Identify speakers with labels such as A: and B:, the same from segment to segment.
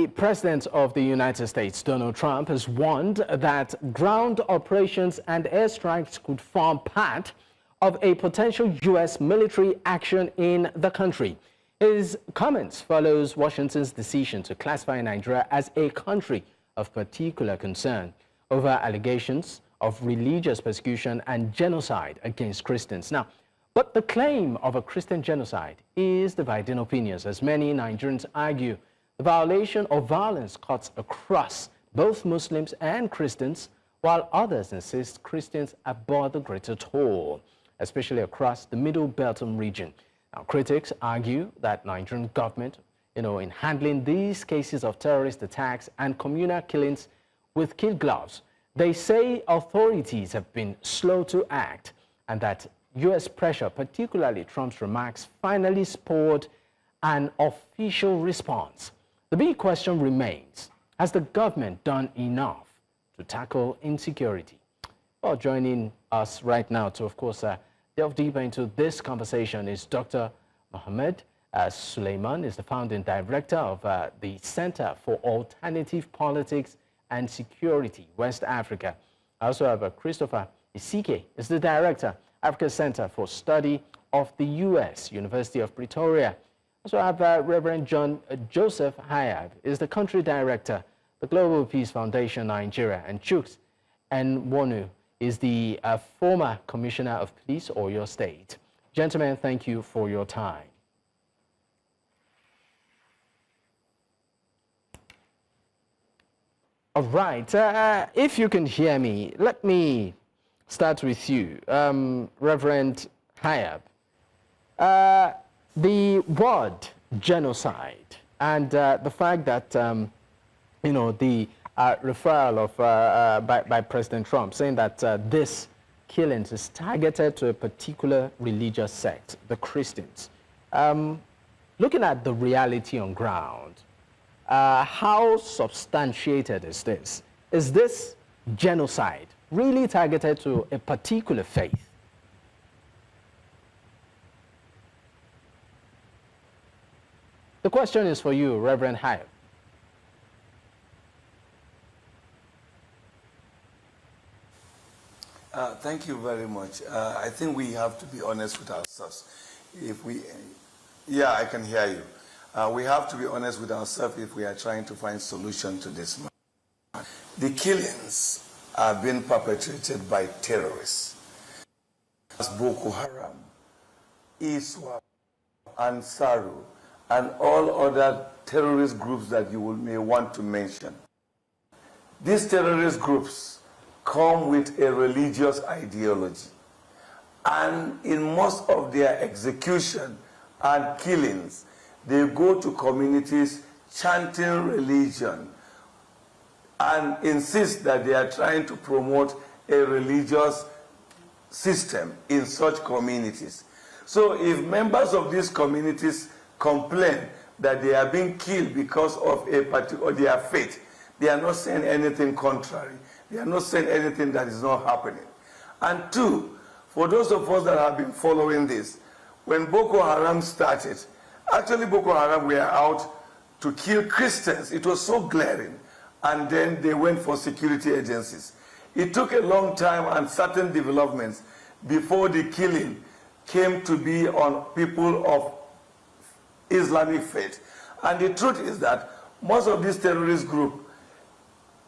A: The President of the United States, Donald Trump, has warned that ground operations and airstrikes could form part of a potential U.S. military action in the country. His comments follows Washington's decision to classify Nigeria as a country of particular concern over allegations of religious persecution and genocide against Christians. Now, but the claim of a Christian genocide is dividing opinions, as many Nigerians argue the violation of violence cuts across both Muslims and Christians, while others insist Christians are bore the greater toll, especially across the Middle Belton region. Now, critics argue that Nigerian government, in handling these cases of terrorist attacks and communal killings with kid gloves, they say authorities have been slow to act, and that U.S. pressure, particularly Trump's remarks, finally spurred an official response. The big question remains, has the government done enough to tackle insecurity? Well, joining us right now to, of course, delve deeper into this conversation is Dr. Muhammad Suleiman, is the founding director of the Center for Alternative Politics and Security, West Africa. I also have Christopher Isike, is the director, Africa Center for Study of the U.S., University of Pretoria. Also have Reverend John Joseph Ayab, is the country director, the Global Peace Foundation, Nigeria, and Chuks Enwonwu is the former commissioner of police, Oyo State. Gentlemen, thank you for your time. All right, if you can hear me, let me start with you, Reverend Ayab. The word genocide and the fact that, the referral of by President Trump saying that this killing is targeted to a particular religious sect, the Christians. Looking at the reality on ground, how substantiated is this? Is this genocide really targeted to a particular faith? The question is for you, Reverend Ayab.
B: Thank you very much. I think we have to be honest with ourselves. I can hear you. We have to be honest with ourselves if we are trying to find solution to this matter. The killings are being perpetrated by terrorists. As Boko Haram, ISWAP, Ansaru, and all other terrorist groups that you may want to mention. These terrorist groups come with a religious ideology. And in most of their execution and killings, they go to communities chanting religion and insist that they are trying to promote a religious system in such communities. So if members of these communities complain that they are being killed because of a particular their faith, they are not saying anything contrary. They are not saying anything that is not happening. And two, for those of us that have been following this, when Boko Haram started, actually Boko Haram were out to kill Christians. It was so glaring. And then they went for security agencies. It took a long time and certain developments before the killing came to be on people of Islamic faith. And the truth is that most of these terrorist groups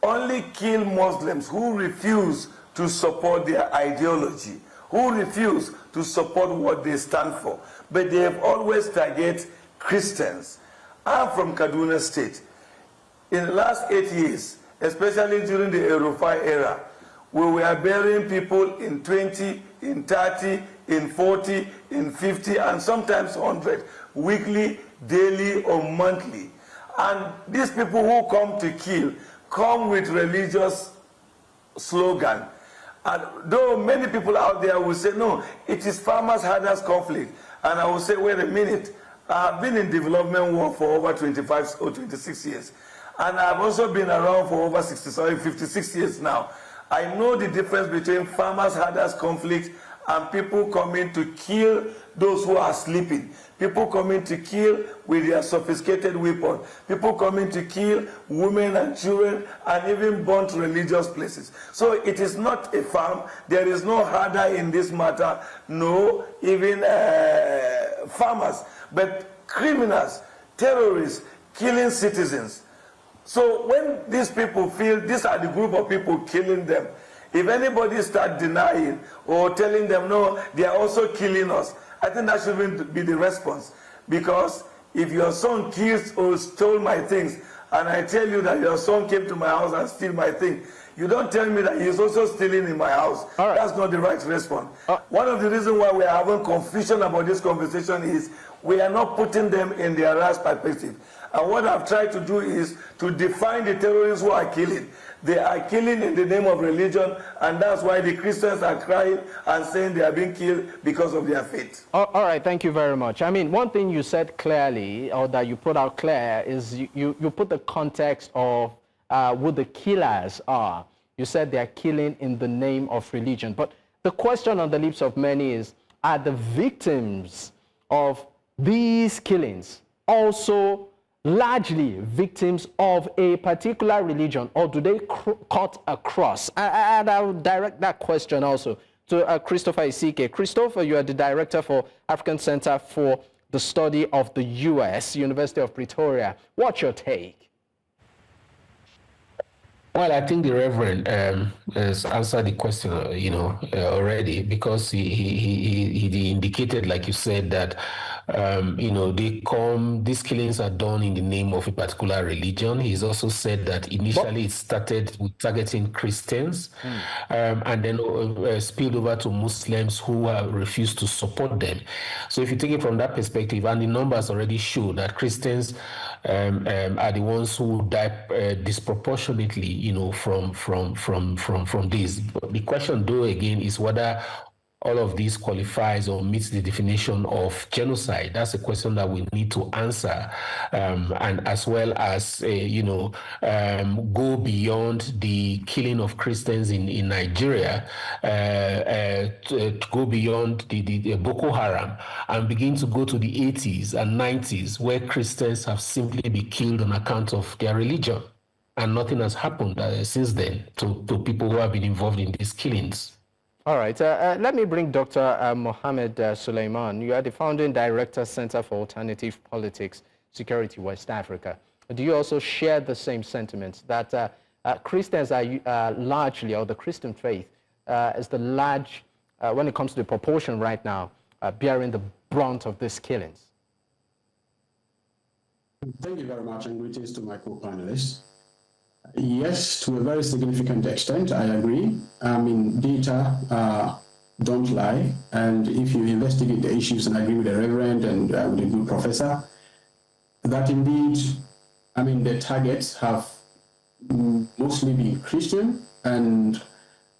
B: only kill Muslims who refuse to support their ideology, who refuse to support what they stand for. But they have always targeted Christians. I'm from Kaduna State. In the last 8 years, especially during the Erufai era, we were burying people in 20, in 30, in 40, in 50, and sometimes 100, weekly, daily, or monthly. And these people who come to kill come with religious slogan. And though many people out there will say, no, it is farmers-herders conflict. And I will say, wait a minute, I've been in development work for over 25 or 26 years. And I've also been around for over 56 years now. I know the difference between farmers-herders conflict and people coming to kill those who are sleeping. People coming to kill with their sophisticated weapons. People coming to kill women and children and even burn to religious places. So it is not a farm. There is no herder in this matter. No, even farmers. But criminals, terrorists, killing citizens. So when these people feel these are the group of people killing them, if anybody start denying or telling them, no, they are also killing us, I think that should be the response. Because if your son kills or stole my things, and I tell you that your son came to my house and stole my thing, you don't tell me that he's also stealing in my house. Right. That's not the right response. One of the reasons why we are having confusion about this conversation is we are not putting them in their right perspective. And what I've tried to do is to define the terrorists who are killing. They are killing in the name of religion, and that's why the Christians are crying and saying they are being killed because of their faith.
A: All right, thank you very much. I mean, one thing you said clearly, or that you put out clear, is you put the context of who the killers are. You said they are killing in the name of religion. But the question on the lips of many is, are the victims of these killings also largely victims of a particular religion, or do they cut across? And I will direct that question also to Christopher Isike. Christopher, you are the director for African Center for the Study of the U.S., University of Pretoria. What's your take?
C: Well, I think the Reverend has answered the question, already, because he indicated, like you said, that these killings are done in the name of a particular religion. He's also said that initially it started with targeting Christians, and then spilled over to Muslims who refused to support them. So if you take it from that perspective, and the numbers already show that Christians are the ones who die disproportionately, from this. But the question, though, again, is whether all of this qualifies or meets the definition of genocide. That's a question that we need to answer, and as well as go beyond the killing of Christians in Nigeria, to go beyond the Boko Haram, and begin to go to the 80s and 90s, where Christians have simply been killed on account of their religion, and nothing has happened since then to people who have been involved in these killings.
A: All right, let me bring Dr. Muhammad Suleiman. You are the founding director, Center for Alternative Politics, Security, West Africa. Do you also share the same sentiments that Christians are largely, or the Christian faith is the large, when it comes to the proportion right now, bearing the brunt of these killings?
D: Thank you very much, and greetings to my co-panelists. Yes, to a very significant extent, I agree. I mean, data don't lie, and if you investigate the issues, and I agree with the Reverend and with the good professor, that indeed, I mean, the targets have mostly been Christian, and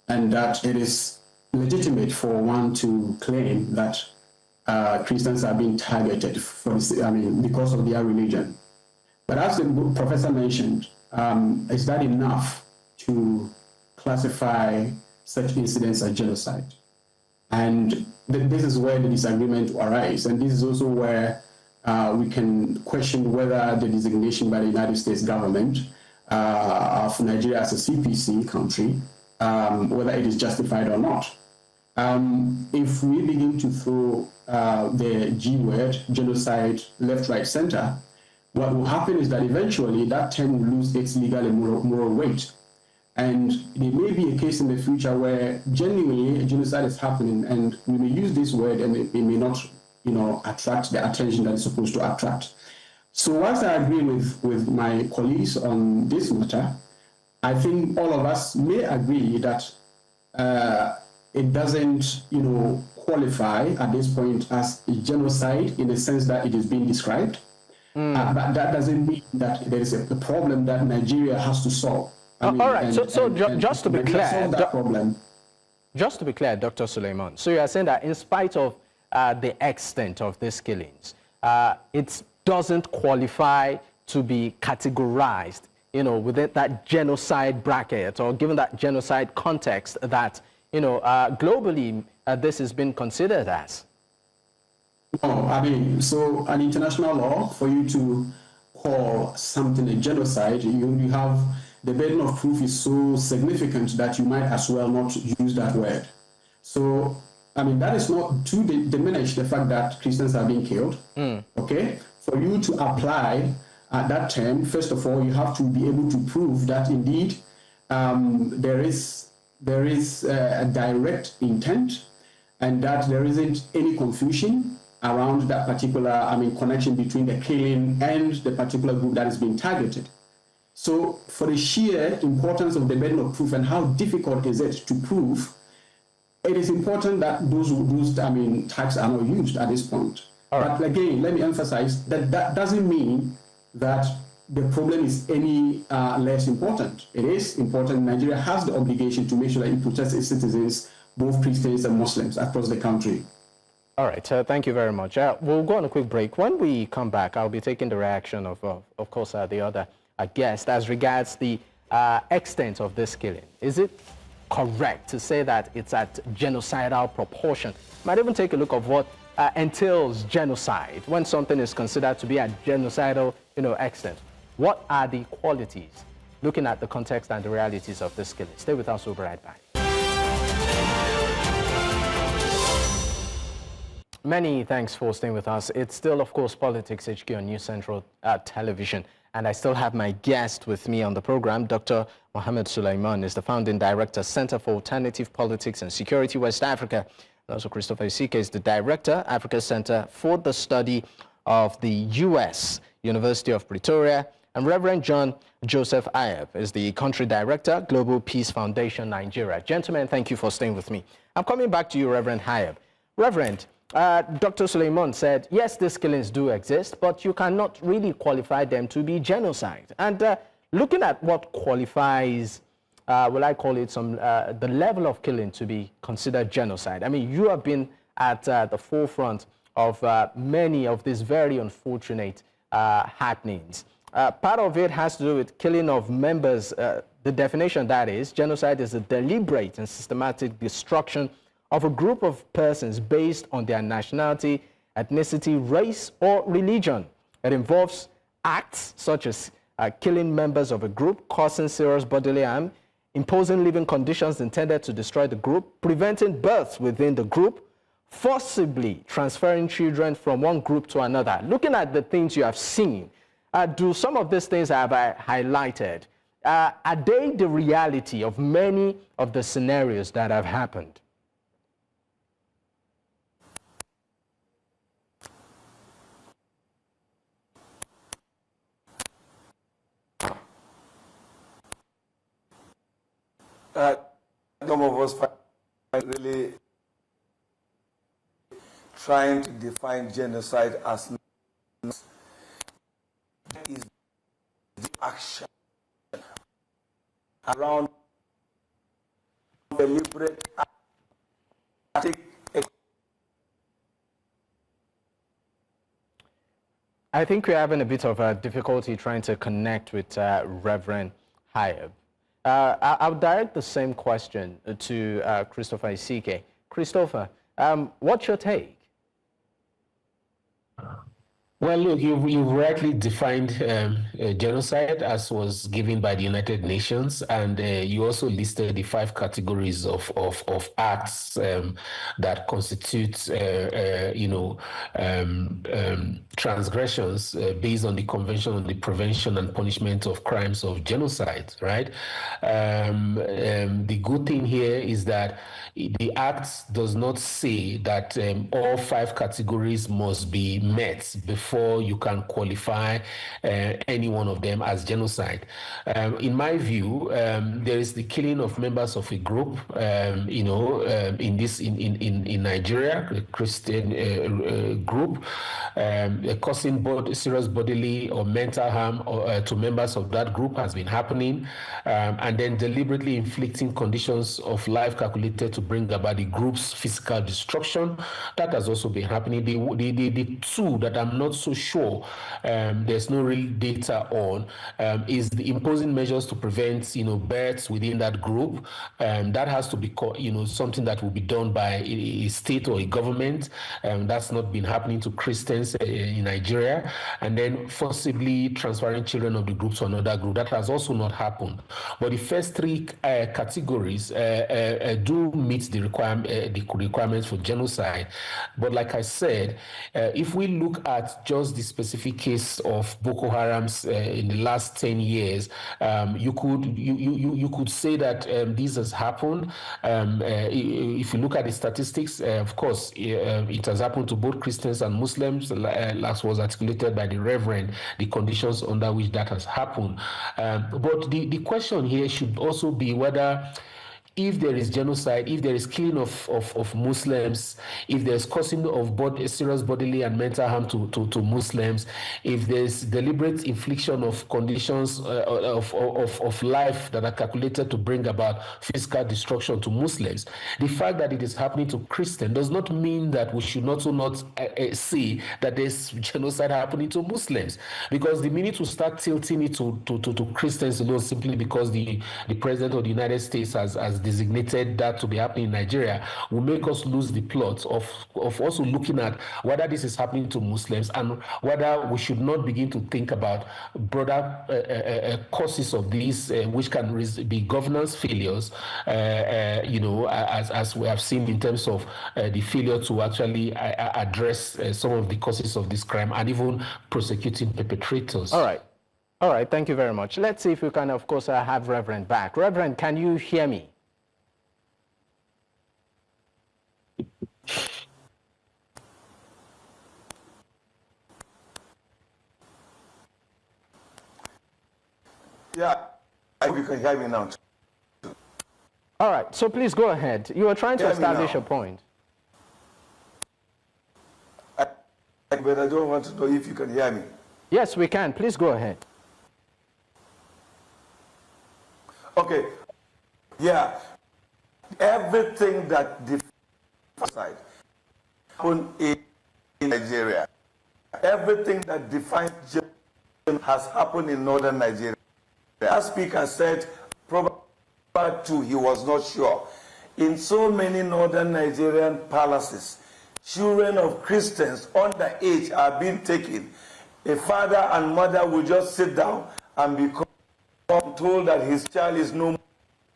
D: that it is legitimate for one to claim that Christians are being targeted for, because of their religion. But as the good professor mentioned, is that enough to classify such incidents as genocide? And this is where the disagreement arises, and this is also where we can question whether the designation by the United States government of Nigeria as a CPC country, whether it is justified or not. If we begin to throw the G word, genocide, left, right, center, what will happen is that eventually that term will lose its legal and moral weight. And there may be a case in the future where genuinely a genocide is happening, and we may use this word and it may not, attract the attention that it's supposed to attract. So whilst I agree with my colleagues on this matter, I think all of us may agree that it doesn't, qualify at this point as a genocide in the sense that it is being described. But that doesn't mean that there is a problem that Nigeria has to solve.
A: All right, just to be clear,
D: just
A: to be clear, Dr. Suleiman, so you are saying that in spite of the extent of these killings, it doesn't qualify to be categorized, within that genocide bracket, or given that genocide context that, globally this has been considered as?
D: No, I mean, so an international law, for you to call something a genocide, you have the burden of proof is so significant that you might as well not use that word. So, I mean, that is not to diminish the fact that Christians are being killed. Okay? For you to apply that term, first of all, you have to be able to prove that indeed there is a direct intent and that there isn't any confusion around that particular, connection between the killing and the particular group that is being targeted. So for the sheer importance of the burden of proof and how difficult is it to prove, it is important that those tags are not used at this point. But again, let me emphasize that that doesn't mean that the problem is any less important. It is important. Nigeria has the obligation to make sure that it protects its citizens, both Christians and Muslims, across the country.
A: All right, thank you very much. We'll go on a quick break. When we come back, I'll be taking the reaction of course, the other guest as regards the extent of this killing. Is it correct to say that it's at genocidal proportion? Might even take a look of what entails genocide when something is considered to be at genocidal, extent. What are the qualities? Looking at the context and the realities of this killing. Stay with us. We'll be right back. Many thanks for staying with us. It's still, of course, Politics HQ on News Central Television. And I still have my guest with me on the program. Dr. Muhammad Suleiman is the founding director, Center for Alternative Politics and Security, West Africa. And also Christopher Isike is the director, Africa Center for the Study of the U.S., University of Pretoria. And Reverend John Joseph Ayab is the country director, Global Peace Foundation, Nigeria. Gentlemen, thank you for staying with me. I'm coming back to you, Reverend Ayab. Reverend, Dr. Suleiman said, yes, these killings do exist, but you cannot really qualify them to be genocide. And looking at what qualifies, will I call it the level of killing to be considered genocide? I mean, you have been at the forefront of many of these very unfortunate happenings. Part of it has to do with killing of members. The definition that is, genocide is a deliberate and systematic destruction of a group of persons based on their nationality, ethnicity, race, or religion. It involves acts such as killing members of a group, causing serious bodily harm, imposing living conditions intended to destroy the group, preventing births within the group, forcibly transferring children from one group to another. Looking at the things you have seen, do some of these things I have highlighted, are they the reality of many of the scenarios that have happened?
B: Some of us are really trying to define genocide as is the action around deliberate
A: I think we're having a bit of difficulty trying to connect with Reverend Ayab. I'll direct the same question to Christopher Isike. Christopher, what's your take?
C: Well, look, you've rightly defined genocide as was given by the United Nations, and you also listed the 5 categories of acts that constitute, transgressions based on the Convention on the Prevention and Punishment of Crimes of Genocide, right? The good thing here is that the Act does not say that all 5 categories must be met before you can qualify any one of them as genocide. In my view, there is the killing of members of a group, in Nigeria, a Christian group, causing serious bodily or mental harm to members of that group has been happening, and then deliberately inflicting conditions of life calculated to bring about the group's physical destruction. That has also been happening. The 2 that I'm not so sure, there's no real data on, is the imposing measures to prevent, births within that group. That has to be, something that will be done by a state or a government. That's not been happening to Christians in Nigeria. And then forcibly transferring children of the group to another group. That has also not happened. But the first three categories do meet the requirements for genocide. But like I said, if we look at just the specific case of Boko Haram's in the last 10 years, you could say that this has happened. If you look at the statistics, of course, it has happened to both Christians and Muslims, as was articulated by the Reverend, the conditions under which that has happened. But the question here should also be whether, if there is genocide, if there is killing of Muslims, if there's causing of serious bodily and mental harm to Muslims, if there's deliberate infliction of conditions of life that are calculated to bring about physical destruction to Muslims, the fact that it is happening to Christians does not mean that we should also not see that there's genocide happening to Muslims. Because the minute we start tilting it to Christians alone, simply because the President of the United States has designated that to be happening in Nigeria, will make us lose the plot of also looking at whether this is happening to Muslims and whether we should not begin to think about broader causes of these, which can be governance failures, as we have seen in terms of the failure to actually address some of the causes of this crime and even prosecuting perpetrators.
A: All right, thank you very much. Let's see if we can, of course, have Reverend back. Reverend, can you hear me?
B: Yeah, I hope you can hear me now.
A: All right, so please go ahead. You are trying to establish a point.
B: But I don't want to know if you can hear me.
A: Yes, we can. Please go ahead.
B: Okay. Yeah. Everything that defines happened in Nigeria. Everything that defines has happened in northern Nigeria. The speaker said, probably too, he was not sure. In so many northern Nigerian palaces, children of Christians underage are being taken. A father and mother will just sit down and be told that his child is no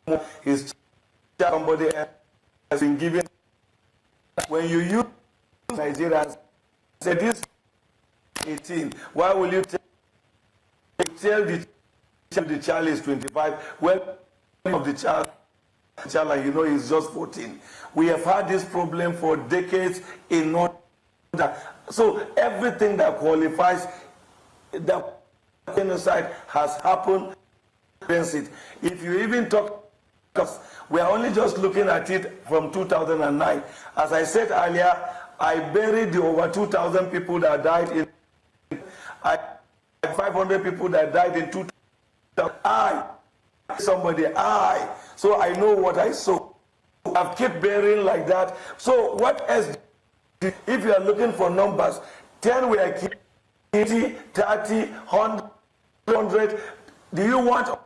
B: more, his child, somebody else has been given. When you use Nigerians, say this 18, why will you tell the child is 25, well, of the child, and you know he's just 14. We have had this problem for decades in North. So everything that qualifies that genocide has happened against it. If you even talk, we are only just looking at it from 2009. As I said earlier, I buried the over 2,000 people that died in 500 people that died in 2000. So I know what I saw. I've kept burying like that. So what else? If you are looking for numbers, 10 were killed, 80, 30, 100. Do you want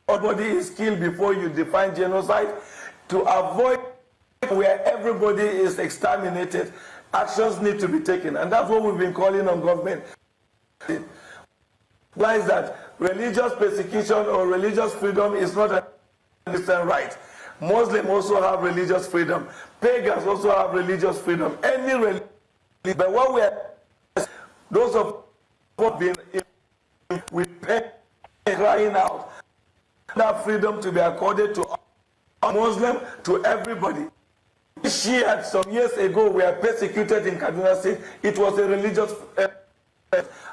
B: everybody is killed before you define genocide? To avoid where everybody is exterminated, actions need to be taken. And that's what we've been calling on government. Realize that religious persecution or religious freedom is not a Christian right. Muslims also have religious freedom. Pagans also have religious freedom. Any religion. But what we are, those of us being with crying out, that freedom to be accorded to a Muslim, to everybody. Shia some years ago were persecuted in Kaduna State. It was a religious.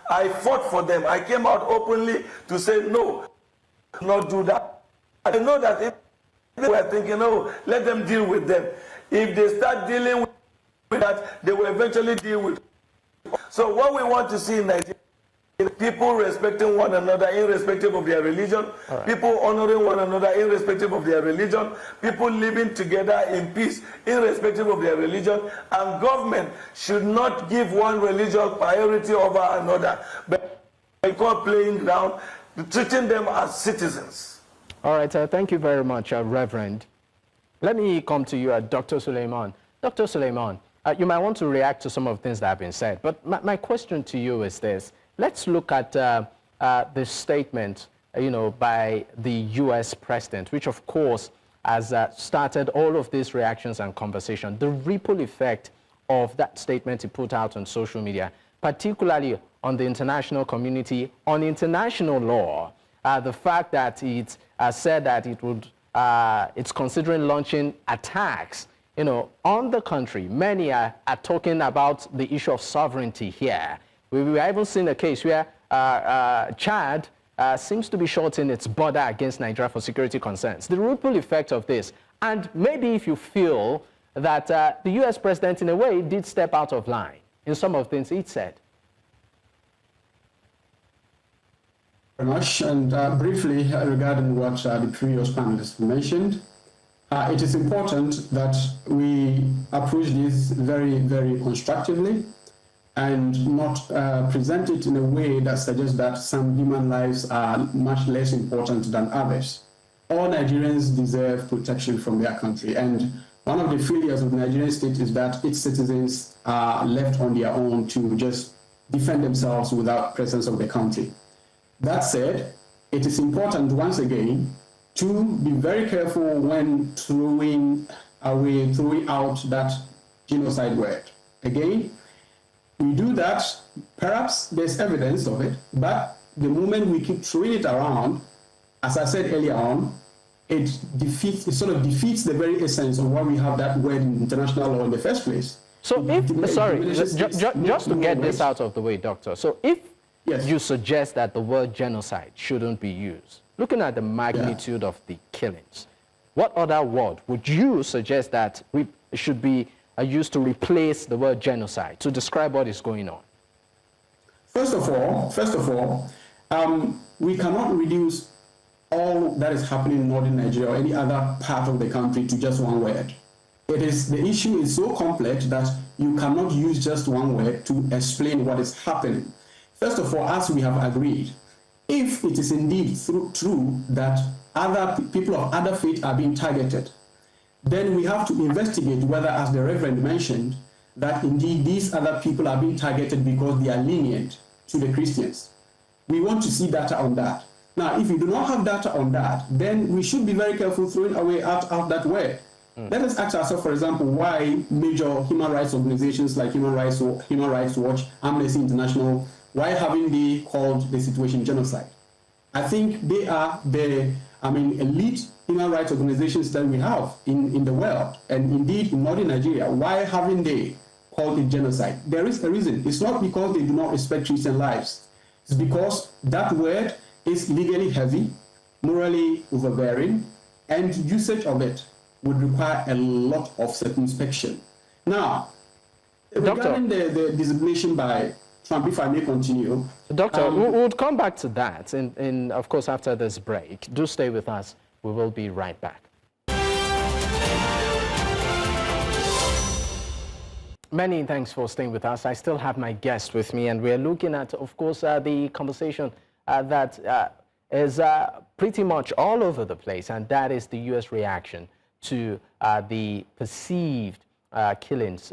B: I fought for them. I came out openly to say no, not do that. I know that if they were thinking, oh, let them deal with them. If they start dealing with that, they will eventually deal with it. So what we want to see in Nigeria People respecting one another irrespective of their religion, people honoring one another irrespective of their religion, people living together in peace irrespective of their religion, and government should not give one religion priority over another, but equal playing ground, treating them as citizens.
A: All right, thank you very much, Reverend. Let me come to you, Dr. Suleiman. Dr. Suleiman, you might want to react to some of the things that have been said, but my question to you is this. Let's look at this statement, by the U.S. president, which of course has started all of these reactions and conversation. The ripple effect of that statement he put out on social media, particularly on the international community, on international law, the fact that it said that it's considering launching attacks, on the country. Many are talking about the issue of sovereignty here. We have even seen a case where Chad seems to be shortening its border against Nigeria for security concerns. The ripple effect of this, and maybe if you feel that the U.S. president, in a way, did step out of line in some of the things he said.
D: Very much, and briefly regarding what the previous panelists mentioned, it is important that we approach this very, very constructively, and not present it in a way that suggests that some human lives are much less important than others. All Nigerians deserve protection from their country, and one of the failures of the Nigerian state is that its citizens are left on their own to just defend themselves without presence of the country. That said, it is important, once again, to be very careful when throwing out that genocide word. Again, we do that, perhaps there's evidence of it, but the moment we keep throwing it around, as I said earlier on, it sort of defeats the very essence of why we have that word in international law in the first place.
A: So just to get this out of the way, Doctor, so if you suggest that the word genocide shouldn't be used, looking at the magnitude of the killings, what other word would you suggest that should be used to replace the word genocide to describe what is going on?
D: First of all, we cannot reduce all that is happening in northern Nigeria or any other part of the country to just one word. The issue is so complex that you cannot use just one word to explain what is happening. First of all, as we have agreed, if it is indeed true that other people of other faith are being targeted, then we have to investigate whether, as the Reverend mentioned, that indeed these other people are being targeted because they are lenient to the Christians. We want to see data on that. Now, if we do not have data on that, then we should be very careful throwing away out that word. Let us ask ourselves, for example, why major human rights organizations like Human Rights Watch, Amnesty International, why haven't they called the situation genocide? I think they are the elite human rights organizations that we have in the world, and indeed in northern Nigeria. Why haven't they called it genocide? There is a reason. It's not because they do not respect Christian lives. It's because that word is legally heavy, morally overbearing, and usage of it would require a lot of circumspection. Now, regarding the designation by Trump, if I may continue.
A: Doctor, we'll come back to that, and of course, after this break. Do stay with us. We will be right back. Many thanks for staying with us. I still have my guest with me, and we're looking at, of course, the conversation that is pretty much all over the place, and that is the U.S. reaction to the perceived killings,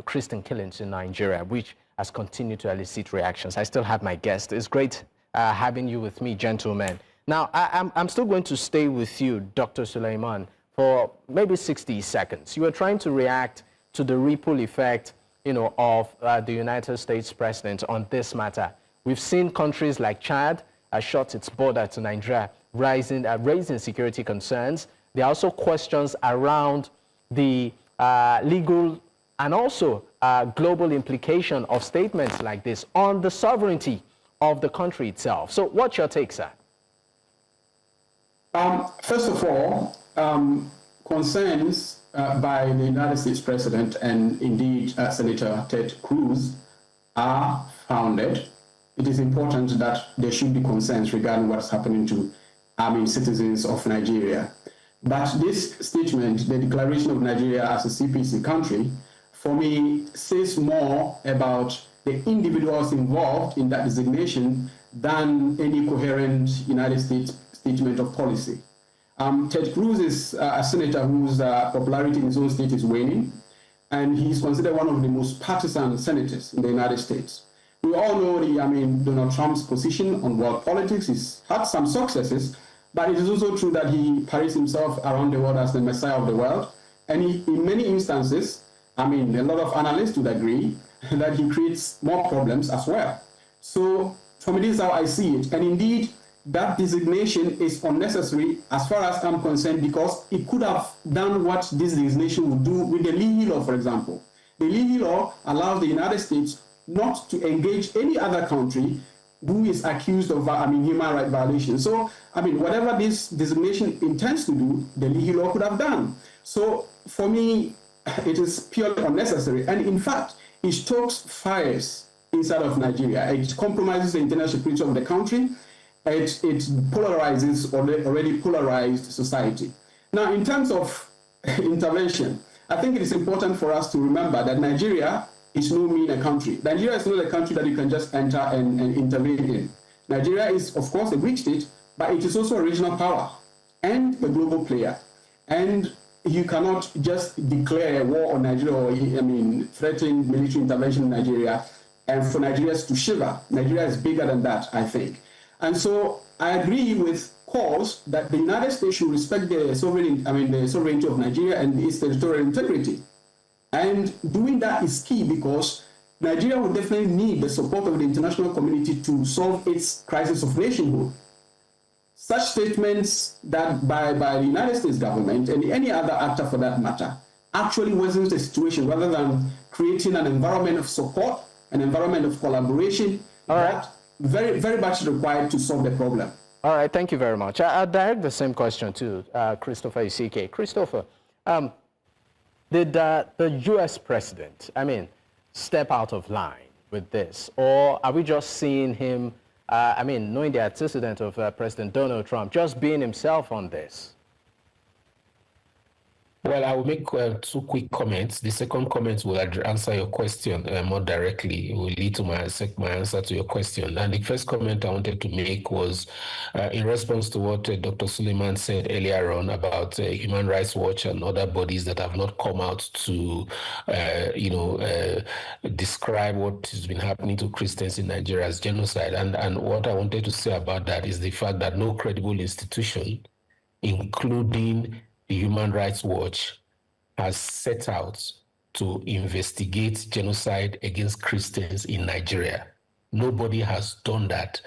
A: Christian killings in Nigeria, which has continued to elicit reactions. I still have my guest. It's great having you with me, gentlemen. Now, I'm still going to stay with you, Dr. Suleiman, for maybe 60 seconds. You were trying to react to the ripple effect, of the United States president on this matter. We've seen countries like Chad shut its border to Nigeria, raising security concerns. There are also questions around the legal and also global implication of statements like this on the sovereignty of the country itself. So what's your take, sir?
D: First of all, concerns by the United States President and indeed Senator Ted Cruz are founded, it is important that there should be concerns regarding what's happening to citizens of Nigeria. But this statement, the declaration of Nigeria as a CPC country, for me, says more about the individuals involved in that designation than any coherent United States statement of policy. Ted Cruz is a senator whose popularity in his own state is waning, and he's considered one of the most partisan senators in the United States. We all know Donald Trump's position on world politics. He's had some successes, but it is also true that he parades himself around the world as the messiah of the world. And in many instances, a lot of analysts would agree that he creates more problems as well. So for me, this is how I see it. And indeed, that designation is unnecessary as far as I'm concerned, because it could have done what this designation would do with the Leahy Law, for example. The Leahy Law allows the United States not to engage any other country who is accused of human rights violations. So, whatever this designation intends to do, the Leahy Law could have done. So, for me, it is purely unnecessary. And in fact, it stokes fires inside of Nigeria. It compromises the internal security of the country. It polarizes already polarized society. Now, in terms of intervention, I think it is important for us to remember that Nigeria is no mean a country. Nigeria is not a country that you can just enter and intervene in. Nigeria is, of course, a Greek state, but it is also a regional power and a global player. And you cannot just declare a war on Nigeria or, threaten military intervention in Nigeria and for Nigerians to shiver. Nigeria is bigger than that, I think. And so I agree with calls that the United States should respect the sovereignty of Nigeria and its territorial integrity. And doing that is key, because Nigeria will definitely need the support of the international community to solve its crisis of nationhood. Such statements that by the United States government and any other actor for that matter actually worsens the situation rather than creating an environment of support, an environment of collaboration that very, very much required to solve the problem.
A: All right, thank you very much. I'll direct the same question to Christopher Isike. Christopher, did the U.S. president, step out of line with this? Or are we just seeing him, knowing the antecedent of President Donald Trump, just being himself on this?
C: Well, I will make two quick comments. The second comment will answer your question more directly. It will lead to my answer to your question. And the first comment I wanted to make was in response to what Dr. Suleiman said earlier on about Human Rights Watch and other bodies that have not come out to, describe what has been happening to Christians in Nigeria as genocide. And what I wanted to say about that is the fact that no credible institution, including the Human Rights Watch, has set out to investigate genocide against Christians in Nigeria. Nobody has done that.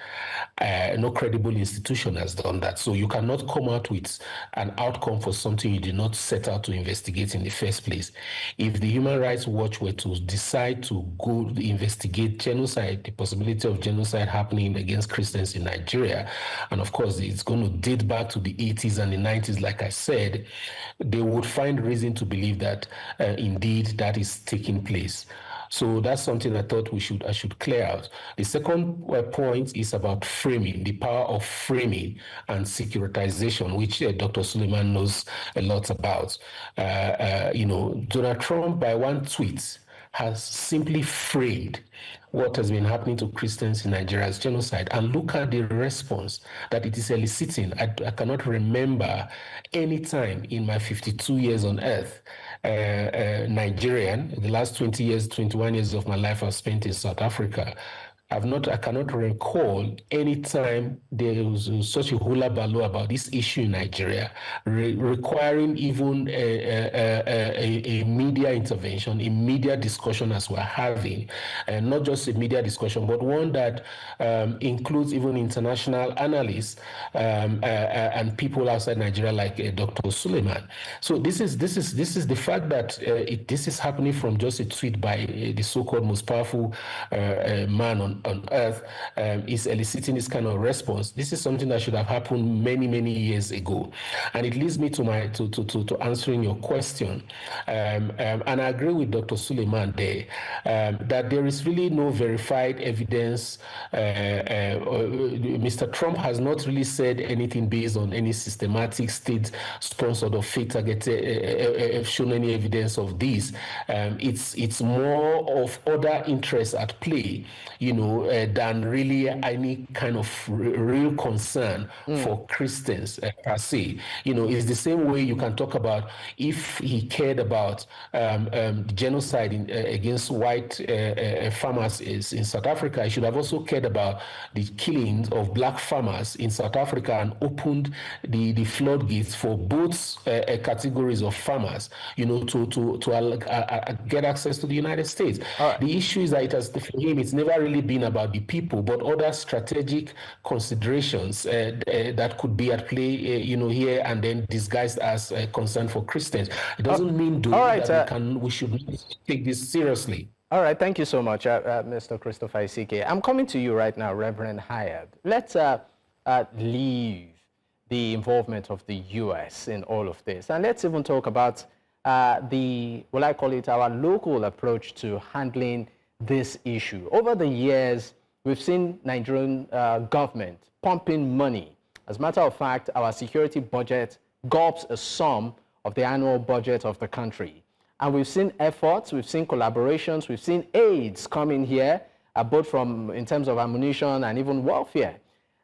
C: No credible institution has done that. So you cannot come out with an outcome for something you did not set out to investigate in the first place. If the Human Rights Watch were to decide to go investigate genocide, the possibility of genocide happening against Christians in Nigeria, and of course it's going to date back to the 80s and the 90s, like I said, they would find reason to believe that indeed that is taking place. So that's something I thought I should clear out. The second point is about framing, the power of framing and securitization, which Dr. Suleiman knows a lot about. Donald Trump, by one tweet, has simply framed what has been happening to Christians in Nigeria as genocide. And look at the response that it is eliciting. I cannot remember any time in my 52 years on earth, Nigerian, the last 21 years of my life I've spent in South Africa, I cannot recall any time there was such a hula baloo about this issue in Nigeria, requiring even a media intervention, a media discussion as we're having, and not just a media discussion, but one that includes even international analysts and people outside Nigeria like Dr. Suleiman. So this is the fact that this is happening from just a tweet by the so-called most powerful man on on earth is eliciting this kind of response. This is something that should have happened many, many years ago. And it leads me to my to answering your question. And I agree with Dr. Suleiman there that there is really no verified evidence. Mr. Trump has not really said anything based on any systematic state-sponsored or fate-targeted, shown any evidence of this. It's more of other interests at play, than really any kind of real concern for Christians per se. It's the same way you can talk about if he cared about genocide against white farmers in South Africa, he should have also cared about the killings of black farmers in South Africa and opened the floodgates for both categories of farmers, to get access to the United States. Right. The issue is that for him, it's never really been about the people, but other strategic considerations that could be at play, here and then disguised as concern for Christians. It doesn't mean that we should take this seriously.
A: All right, thank you so much, Mr. Christopher Isike. I'm coming to you right now, Reverend Ayab. Let's leave the involvement of the U.S. in all of this, and let's even talk about our local approach to handling this issue. Over the years, we've seen Nigerian government pumping money. As a matter of fact, our security budget gulps a sum of the annual budget of the country. And we've seen efforts, we've seen collaborations, we've seen aids coming here, both in terms of ammunition and even welfare.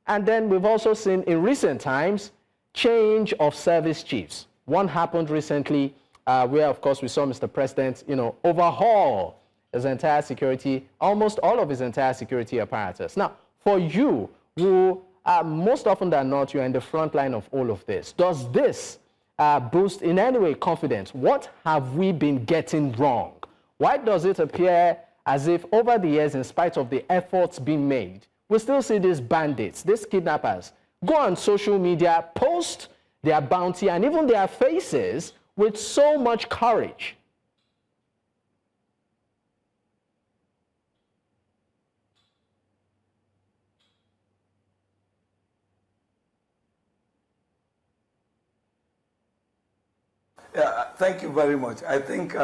A: And then we've also seen in recent times, change of service chiefs. One happened recently where, of course, we saw Mr. President, overhaul his entire security, almost all of his entire security apparatus. Now, for you, who most often than not, you're in the front line of all of this, does this boost in any way confidence? What have we been getting wrong? Why does it appear as if over the years, in spite of the efforts being made, we still see these bandits, these kidnappers, go on social media, post their bounty and even their faces with so much courage?
B: Yeah, thank you very much. I think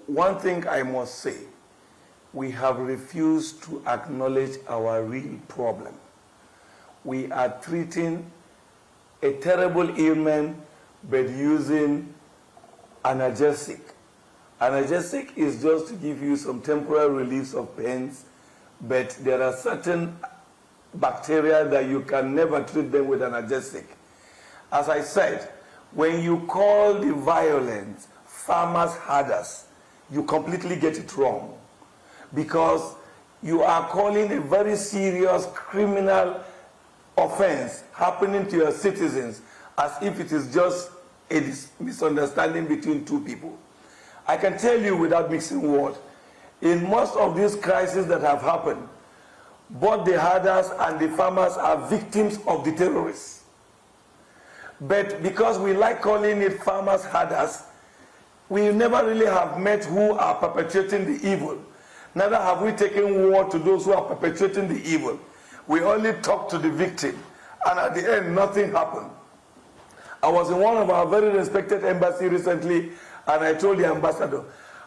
B: one thing I must say, we have refused to acknowledge our real problem. We are treating a terrible ailment but using analgesic. Analgesic is just to give you some temporary release of pains, but there are certain bacteria that you can never treat them with analgesic. As I said, when you call the violence farmers herders, you completely get it wrong, because you are calling a very serious criminal offense happening to your citizens as if it is just a misunderstanding between two people. I can tell you without mixing words, in most of these crises that have happened, both the herders and the farmers are victims of the terrorists. But because we like calling it farmers herders, we never really have met who are perpetrating the evil. Neither have we taken war to those who are perpetrating the evil. We only talk to the victim, and at the end, nothing happened. I was in one of our very respected embassies recently, and I told the ambassador,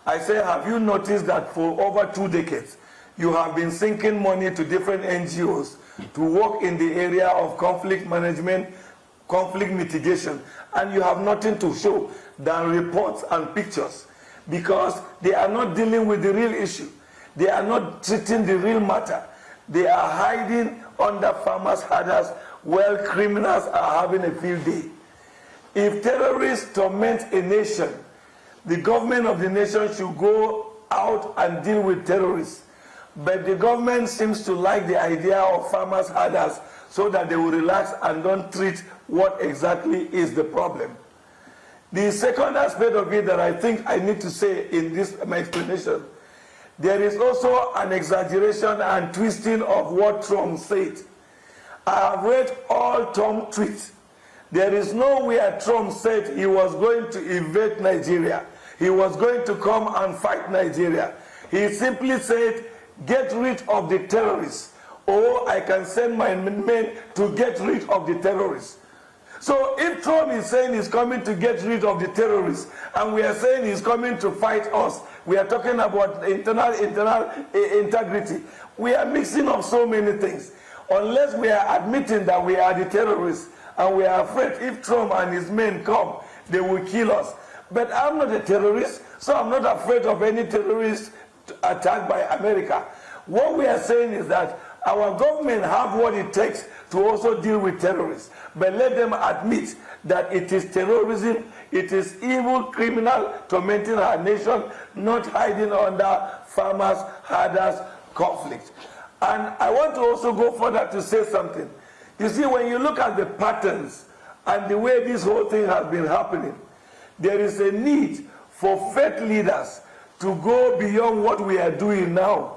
B: I said, have you noticed that for over 2 decades, you have been sinking money to different NGOs to work in the area of conflict management, conflict mitigation, and you have nothing to show than reports and pictures, because they are not dealing with the real issue. They are not treating the real matter. They are hiding under farmers' herders while criminals are having a field day. If terrorists torment a nation, the government of the nation should go out and deal with terrorists. But the government seems to like the idea of farmers' herders so that they will relax and don't treat what exactly is the problem. The second aspect of it that I think I need to say in this my explanation, there is also an exaggeration and twisting of what Trump said. I have read all Trump tweets. There is nowhere Trump said he was going to invade Nigeria. He was going to come and fight Nigeria. He simply said get rid of the terrorists, or I can send my men to get rid of the terrorists. So if Trump is saying he's coming to get rid of the terrorists, and we are saying he's coming to fight us, we are talking about internal integrity. We are mixing up so many things. Unless we are admitting that we are the terrorists, and we are afraid if Trump and his men come, they will kill us. But I'm not a terrorist, so I'm not afraid of any terrorist attack by America. What we are saying is that our government have what it takes to also deal with terrorists, but let them admit that it is terrorism, it is evil, criminal, tormenting our nation, not hiding under farmers, herders, conflict. And I want to also go further to say something. You see, when you look at the patterns and the way this whole thing has been happening, there is a need for faith leaders to go beyond what we are doing now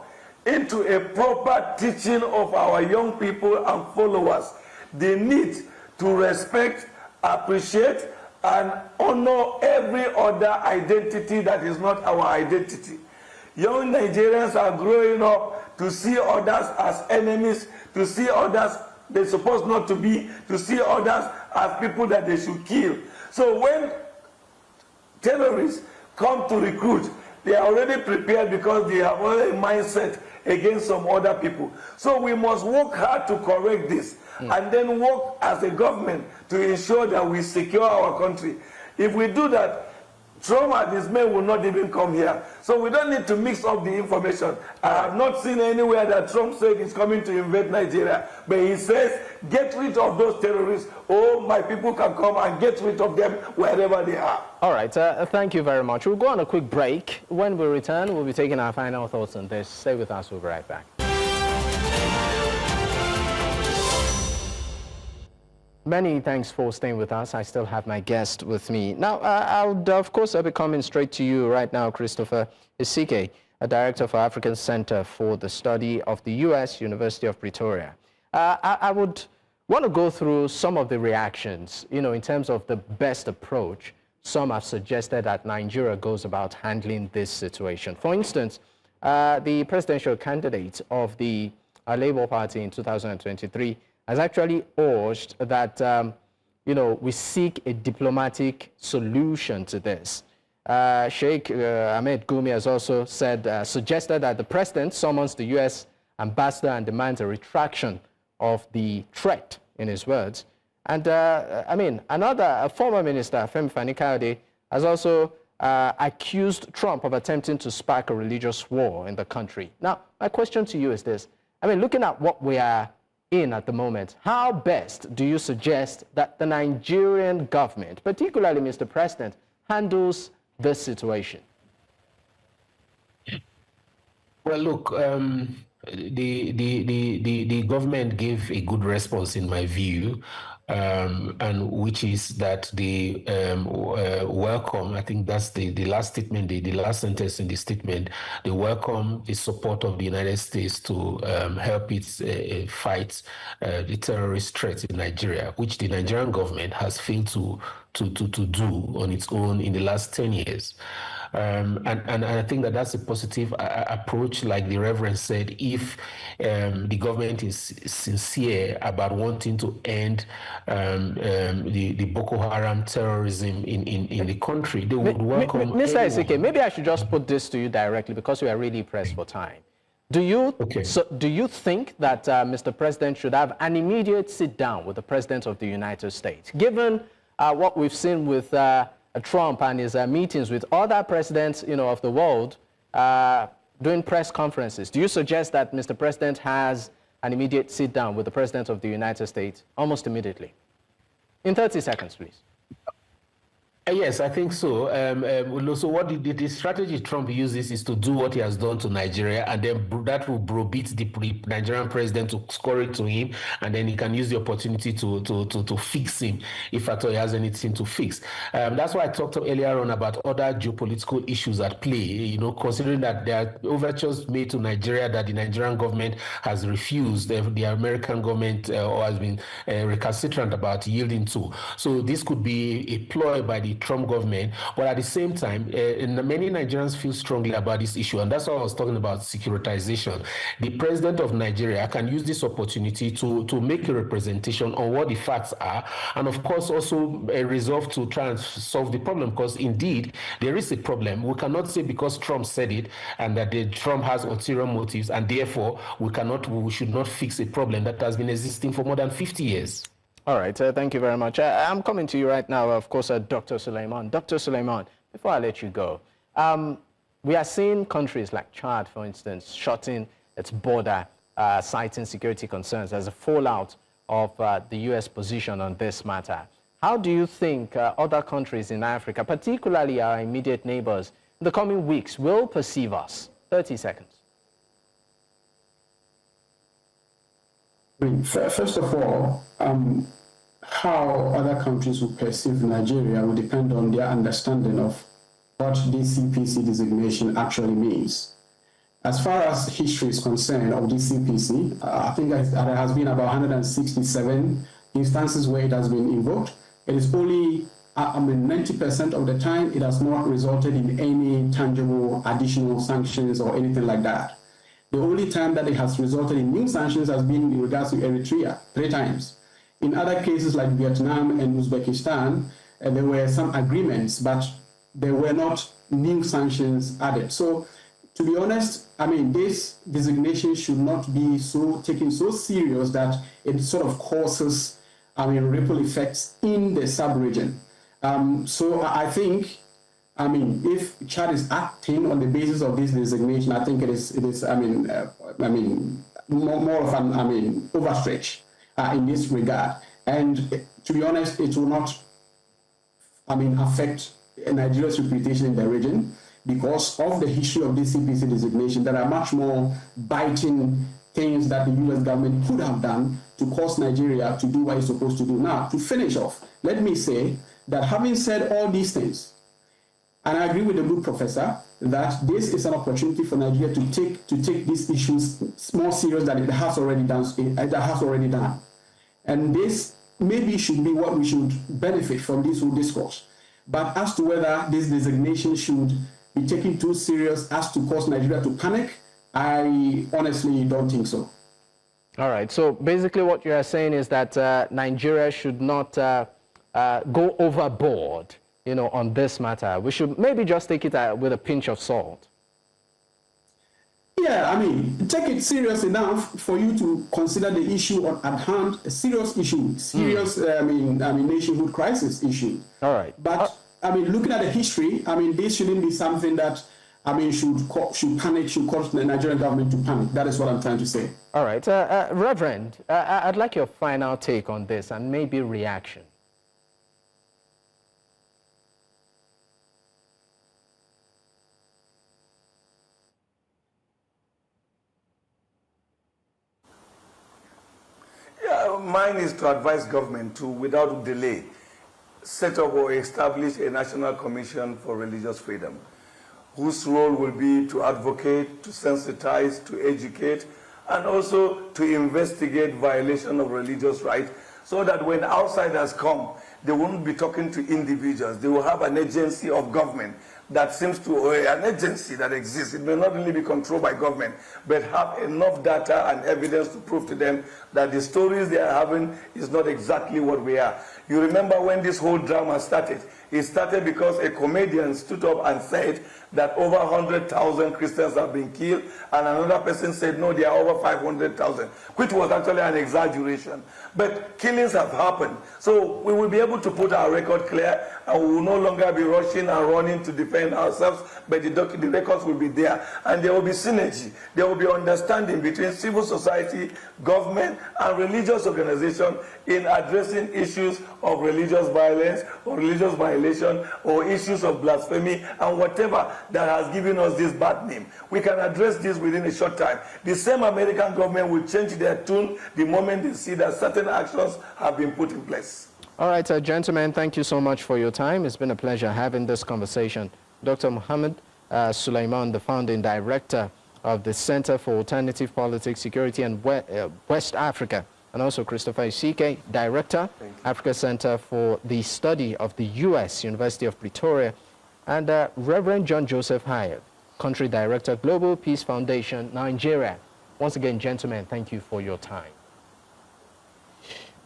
B: into a proper teaching of our young people and followers. They need to respect, appreciate, and honor every other identity that is not our identity. Young Nigerians are growing up to see others as enemies, to see others they're supposed not to be, to see others as people that they should kill. So when terrorists come to recruit, they are already prepared because they have already a mindset against some other people. So we must work hard to correct this, and then work as a government to ensure that we secure our country. If we do that, Trump and his men will not even come here. So we don't need to mix up the information. I have not seen anywhere that Trump said he's coming to invade Nigeria, but he says, get rid of those terrorists, or my people can come and get rid of them wherever they are.
A: All right, thank you very much. We'll go on a quick break. When we return, we'll be taking our final thoughts on this. Stay with us, we'll be right back. Many thanks for staying with us. I still have my guest with me. Now, of course, I'll be coming straight to you right now, Christopher Isike, a director for African Center for the Study of the U.S. University of Pretoria. I would want to go through some of the reactions, in terms of the best approach. Some have suggested that Nigeria goes about handling this situation. For instance, the presidential candidate of the Labour Party in 2023 has actually urged that, we seek a diplomatic solution to this. Sheikh Ahmed Gumi has also suggested that the president summons the U.S. ambassador and demands a retraction of the threat, in his words. And, a former minister, Femi Fani-Kayode, has also accused Trump of attempting to spark a religious war in the country. Now, my question to you is this. Looking at what we are in at the moment, how best do you suggest that the Nigerian government, particularly Mr. President, handles this situation?
C: Well, look, the government gave a good response in my view, and which is that they welcome, I think that's the last statement, the last sentence in the statement, they welcome the support of the United States to help it fight the terrorist threat in Nigeria, which the Nigerian government has failed to do on its own in the last 10 years. And I think that that's a positive approach, like the Reverend said. If the government is sincere about wanting to end the Boko Haram terrorism in the country, they would welcome
A: Mr. Isike, maybe I should just put this to you directly, because we are really pressed for time. Do you think that Mr. President should have an immediate sit down with the President of the United States, given what we've seen with Trump and his meetings with other presidents, of the world, doing press conferences? Do you suggest that Mr. President has an immediate sit down with the President of the United States almost immediately? In 30 seconds, please.
C: Yes, I think so. So what the strategy Trump uses is to do what he has done to Nigeria, and then that will browbeat the Nigerian president to score it to him, and then he can use the opportunity to fix him if at all he has anything to fix. That's why I talked earlier on about other geopolitical issues at play, considering that there are overtures made to Nigeria that the Nigerian government has refused, the American government or has been recalcitrant about yielding to. So this could be a ploy by the the Trump government, but at the same time, many Nigerians feel strongly about this issue, and that's why I was talking about securitization. The president of Nigeria can use this opportunity to make a representation on what the facts are, and of course also resolve to try and solve the problem, because indeed there is a problem. We cannot say because Trump said it and that Trump has ulterior motives, and therefore we should not fix a problem that has been existing for more than 50 years.
A: All right, thank you very much. I'm coming to you right now, of course, Dr. Suleiman. Dr. Suleiman, before I let you go, we are seeing countries like Chad, for instance, shutting its border, citing security concerns as a fallout of the U.S. position on this matter. How do you think other countries in Africa, particularly our immediate neighbors, in the coming weeks will perceive us? 30 seconds.
D: First of all, how other countries will perceive Nigeria will depend on their understanding of what this CPC designation actually means. As far as history is concerned of this CPC, I think there has been about 167 instances where it has been invoked. It is only, 90% of the time, it has not resulted in any tangible additional sanctions or anything like that. The only time that it has resulted in new sanctions has been in regards to Eritrea, 3 times. In other cases like Vietnam and Uzbekistan, there were some agreements, but there were not new sanctions added. So, to be honest, this designation should not be taken so serious that it sort of causes, ripple effects in the sub-region. So I think, if Chad is acting on the basis of this designation, I think it is more of an overstretch in this regard. And to be honest, it will not, affect Nigeria's reputation in the region because of the history of this CPC designation. There are much more biting things that the U.S. government could have done to cause Nigeria to do what it's supposed to do. Now, to finish off, let me say that having said all these things, and I agree with the good professor that this is an opportunity for Nigeria to take these issues more serious than it has already done. And this maybe should be what we should benefit from this whole discourse. But as to whether this designation should be taken too serious as to cause Nigeria to panic, I honestly don't think so.
A: All right. So basically what you are saying is that Nigeria should not go overboard, on this matter. We should maybe just take it with a pinch of salt.
D: Yeah, take it serious enough for you to consider the issue at hand a serious issue, serious, nationhood crisis issue.
A: All right.
D: But, looking at the history, this shouldn't be something that, should cause the Nigerian government to panic. That is what I'm trying to say.
A: All right. Reverend, I'd like your final take on this and maybe reaction.
B: Mine is to advise government to, without delay, set up or establish a national commission for religious freedom, whose role will be to advocate, to sensitize, to educate, and also to investigate violation of religious rights, so that when outsiders come, they won't be talking to individuals. They will have an agency of government that seems to, or an agency that exists. It may not really be controlled by government, but have enough data and evidence to prove to them that the stories they are having is not exactly what we are. You remember when this whole drama started? It started because a comedian stood up and said that over 100,000 Christians have been killed, and another person said, no, there are over 500,000, which was actually an exaggeration. But killings have happened. So we will be able to put our record clear, and we will no longer be rushing and running to defend ourselves, but the records will be there. And there will be synergy. There will be understanding between civil society, government, and religious organizations in addressing issues of religious violence or religious violation or issues of blasphemy and whatever that has given us this bad name. We can address this within a short time. The same American government will change their tune the moment they see that certain actions have been put in place.
A: All right, gentlemen, thank you so much for your time. It's been a pleasure having this conversation. Dr. Muhammad Suleiman, the founding director of the Center for Alternative Politics, Security and West Africa, and also Christopher Isike, director Africa Center for the Study of the U.S., University of Pretoria, and Reverend John Joseph Ayab, Country Director, Global Peace Foundation, Nigeria. Once again, gentlemen, thank you for your time.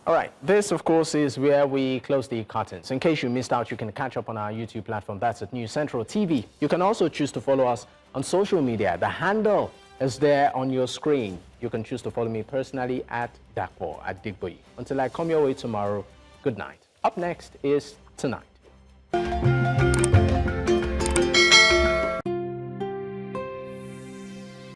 A: All right, this, of course, is where we close the curtains. In case you missed out, you can catch up on our YouTube platform. That's at News Central TV. You can also choose to follow us on social media. The handle is there on your screen. You can choose to follow me personally at Dakpo, at Digboyi. Until I come your way tomorrow, good night. Up next is Tonight.